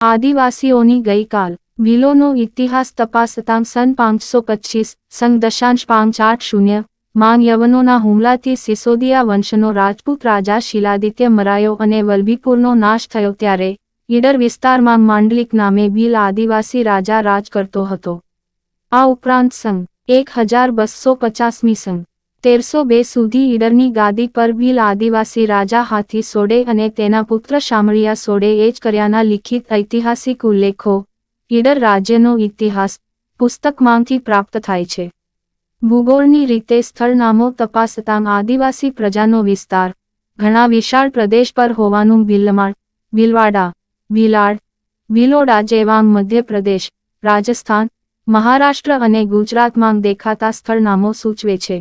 આદિવાસીઓની ગઈકાલ વિલોનો ઇતિહાસ તપાસતાં સન 525 સંગ .580 માં યવનોના હુમલાથી સિસોદિયા વંશનો રાજપૂત રાજા શિલાદિત્ય મરાયો અને વલભીપુરનો નાશ થયો ત્યારે ઈડર વિસ્તારમાં માંડલિક નામે ભીલ આદિવાસી રાજા રાજ કરતો હતો. આ ઉપરાંત સંગ 1250મી સંગ 1302 સુધી ઈડરની ગાદી પર ભીલ આદિવાસી રાજા હાથી સોડે અને તેના પુત્ર શામળિયા સોડે એ જ કર્યાના લિખિત ઐતિહાસિક ઉલ્લેખો ઈડર રાજ્યનો ઇતિહાસ પુસ્તકમાંથી પ્રાપ્ત થાય છે. ભૂગોળની રીતે સ્થળ નામો તપાસતાં આદિવાસી પ્રજાનો વિસ્તાર ઘણા વિશાળ પ્રદેશ પર હોવાનું ભીલમાળ, ભીલવાડા, ભીલાડ, ભીલોડા જેવા મધ્યપ્રદેશ, રાજસ્થાન, મહારાષ્ટ્ર અને ગુજરાતમાં દેખાતા સ્થળ નામો સૂચવે છે.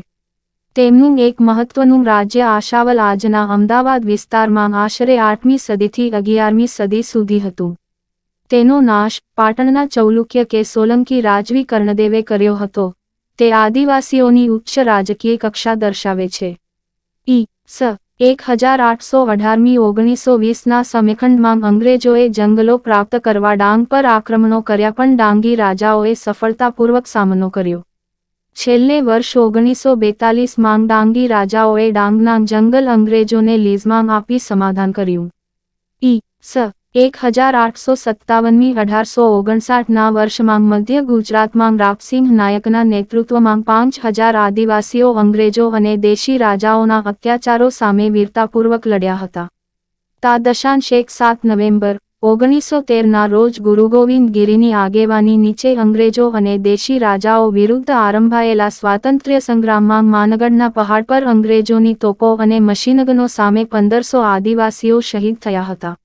તેમનું એક મહત્વનું રાજ્ય આશાવલ આજના અમદાવાદ વિસ્તારમાં આશરે 8મી સદીથી 11મી સદી સુધી હતું. તેનો નાશ પાટણના ચૌલુક્ય કે સોલંકી રાજવી કર્ણદેવે કર્યો હતો. તે આદિવાસીઓની ઉચ્ચ રાજકીય કક્ષા દર્શાવે છે. ઈ.સ. 1818મી 1920ના સમયખંડમાં અંગ્રેજોએ જંગલો પ્રાપ્ત કરવા ડાંગ પર આક્રમણો કર્યા પણ ડાંગી રાજાઓએ સફળતાપૂર્વક સામનો કર્યો. છેલ્લે વર્ષ 1942માં ડાંગી રાજાઓએ ડાંગના જંગલ અંગ્રેજોને લીઝમાં આપી સમાધાન કર્યું. ઈ.સ. 1857મી 1859ના વર્ષમાં મધ્ય ગુજરાતમાં રાપસિંહ નાયકના નેતૃત્વમાં 5000 આદિવાસીઓ અંગ્રેજો અને દેશી રાજાઓના અત્યાચારો સામે વીરતાપૂર્વક લડ્યા હતા. .7 નવેમ્બર 1913ના રોજ ગુરુ ગોવિંદ ગિરીની આગેવાની નીચે અંગ્રેજો અને દેશી રાજાઓ વિરુદ્ધ આરંભાયેલા સ્વાતંત્ર્ય સંગ્રામમાં માનગઢના પહાડ પર અંગ્રેજોની તોપો અને મશીનગનો સામે 1500 આદિવાસીઓ શહીદ થયા હતા.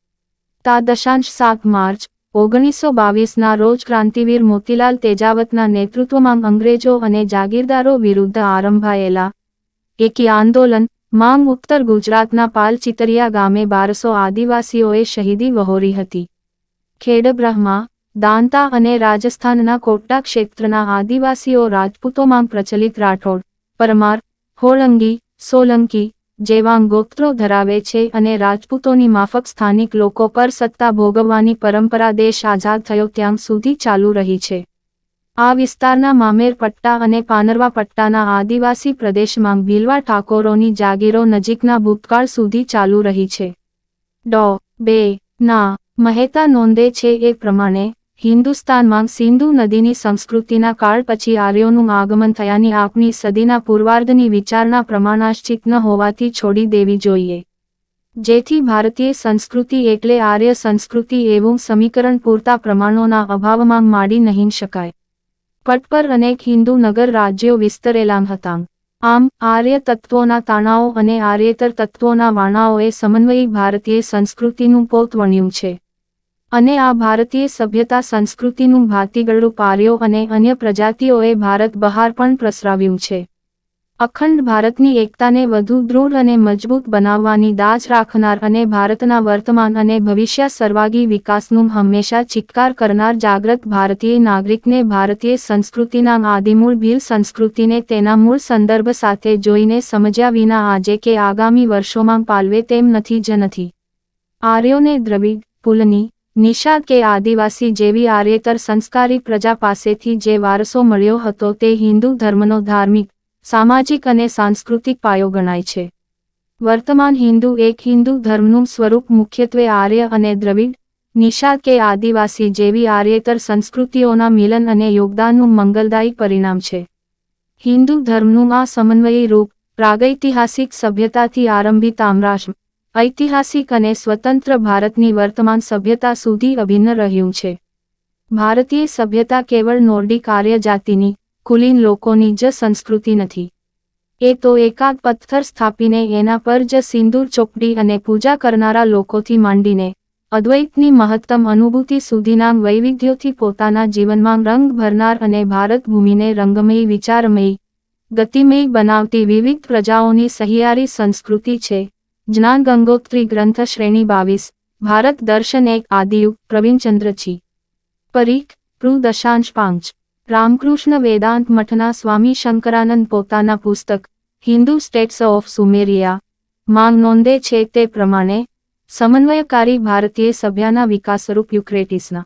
.7 માર્ચ 1922ના રોજ ક્રાંતિવીર મોતીલાલ તેજાવતના નેતૃત્વમાં અંગ્રેજો અને જાગીરદારો વિરુદ્ધ આરંભાયેલા એકી આંદોલન માં ઉત્તર ગુજરાતના પાલચિતરિયા ગામે 1200 આદિવાસીઓએ શહીદી વહોરી હતી. ખેડબ્રહ્મા, દાંતા અને રાજસ્થાનના કોટા ક્ષેત્રના આદિવાસીઓ રાજપૂતોમાં પ્રચલિત રાઠોડ, પરમાર, હોળંગી, સોલંકી જેવા ગોત્રો ધરાવે છે અને રાજપૂતોની માફક સ્થાનિક લોકો પર સત્તા ભોગવવાની પરંપરા દેશ આઝાદ થયો ત્યાં સુધી ચાલુ રહી છે. આ વિસ્તારના મામેર પટ્ટા અને પાનરવા પટ્ટાના આદિવાસી પ્રદેશમાં ભીલવા ઠાકોરોની જાગીરો નજીકના ભૂતકાળ સુધી ચાલુ રહી છે. .2 ના મહેતા નોંધે છે એ પ્રમાણે હિન્દુસ્તાનમાં સિંધુ નદીની સંસ્કૃતિના કાળ પછી આર્યોનું આગમન થયાની આપણી સદીના પૂર્વાર્ધની વિચારણા પ્રમાણાશ્ચિત ન હોવાથી છોડી દેવી જોઈએ. જેથી ભારતીય સંસ્કૃતિ એટલે આર્ય સંસ્કૃતિ એવું સમીકરણ પૂરતા પ્રમાણોના અભાવમાં માંડી નહીં શકાય. પટ પર અનેક હિન્દુ નગર રાજ્યો વિસ્તરેલા હતા. આમ આર્ય તત્વોના તાણાઓ અને આર્યેતર તત્વોના વાણાઓએ સમન્વયી ભારતીય સંસ્કૃતિનું પોત વણ્યું છે. અને આ ભારતીય સભ્યતા સંસ્કૃતિનું ભાતીગળરૂપ આર્યો અને અન્ય પ્રજાતિઓએ ભારત બહાર પણ પ્રસરાવ્યું છે. અખંડ ભારતની એકતાને વધુ દૃઢ અને મજબૂત બનાવવાની દાજ રાખનાર અને ભારતના વર્તમાન અને ભવિષ્ય સર્વાગી વિકાસનું હંમેશા ચિત્કાર કરનાર જાગૃત ભારતીય નાગરિકને ભારતીય સંસ્કૃતિના આદિમૂળ ભીલ સંસ્કૃતિને તેના મૂળ સંદર્ભ સાથે જોઈને સમજ્યા વિના આજે કે આગામી વર્ષોમાં પાલવે તેમ નથી જ નથી. આર્યોને દ્રવિડ, પુલની, નિષાદ કે આદિવાસી જેવી આર્યેતર સંસ્કારી પ્રજા પાસેથી જે વારસો મળ્યો હતો તે હિન્દુ ધર્મનો ધાર્મિક, સામાજિક અને સાંસ્કૃતિક પાયો ગણાય છે. વર્તમાન હિન્દુ એક હિન્દુ ધર્મનું સ્વરૂપ મુખ્યત્વે આર્ય અને દ્રવિડ, નિષાદ કે આદિવાસી જેવી આર્યેતર સંસ્કૃતિઓના મિલન અને યોગદાનનું મંગલદાયી પરિણામ છે. હિન્દુ ધર્મનું આ સમન્વયી રૂપ પ્રાગૈતિહાસિક સભ્યતાથી આરંભી તામ્રાશ્મ, ઐતિહાસિક અને સ્વતંત્ર ભારતની વર્તમાન સભ્યતા સુધી અભિન્ન રહ્યું છે. ભારતીય સભ્યતા કેવળ નોર્ડિક આર્ય જાતિની, કુલીન લોકોની જ સંસ્કૃતિ નથી. એ તો એકાદ પથ્થર સ્થાપીને એના પર જ સિંદૂર ચોપડી અને પૂજા કરનારા લોકોથી માંડીને અદ્વૈતની મહત્તમ અનુભૂતિ સુધીના વૈવિધ્યોથી પોતાના જીવનમાં રંગ ભરનાર અને ભારત ભૂમિને રંગમયી, વિચારમયી, ગતિમયી બનાવતી વિવિધ પ્રજાઓની સહિયારી સંસ્કૃતિ છે. જ્ઞાન ગંગોત્રી ગ્રંથ શ્રેણી 22 ભારત દર્શન એક આદિયુગ પ્રવીણચંદ્રજી પરીખ .5 રામકૃષ્ણ વેદાંત મઠના સ્વામી શંકરાનંદ પોતાના પુસ્તક હિન્દુ સ્ટેટ્સ ઓફ સુમેરિયા માં નોંધે છે તે પ્રમાણે સમન્વયકારી ભારતીય સભ્યના વિકાસરૂપ યુક્રેટિસના